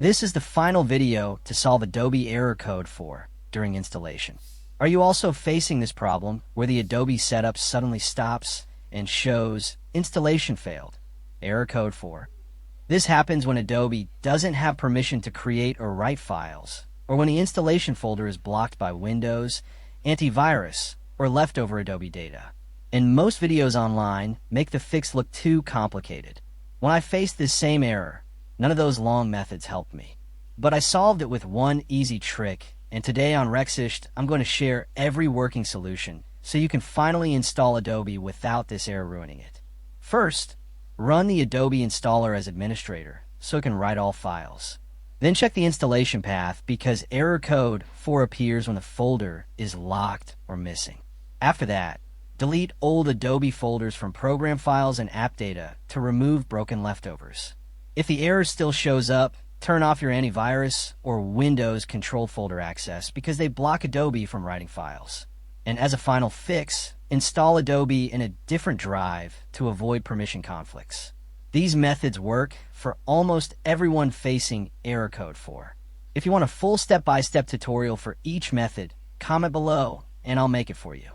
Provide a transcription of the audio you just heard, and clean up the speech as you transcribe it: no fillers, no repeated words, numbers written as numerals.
This is the final video to solve Adobe error code 4 during installation. Are you also facing this problem where the Adobe setup suddenly stops and shows installation failed? Error code 4. This happens when Adobe doesn't have permission to create or write files, or when the installation folder is blocked by Windows, antivirus, or leftover Adobe data. And most videos online make the fix look too complicated. When I faced this same error, none of those long methods helped me. But I solved it with one easy trick, and today on Rexist, I'm going to share every working solution so you can finally install Adobe without this error ruining it. First, run the Adobe installer as administrator so it can write all files. Then check the installation path because error code 4 appears when the folder is locked or missing. After that, delete old Adobe folders from program files and app data to remove broken leftovers. If the error still shows up, turn off your antivirus or Windows control folder access because they block Adobe from writing files. And as a final fix, install Adobe in a different drive to avoid permission conflicts. These methods work for almost everyone facing error code 4. If you want a full step-by-step tutorial for each method, comment below and I'll make it for you.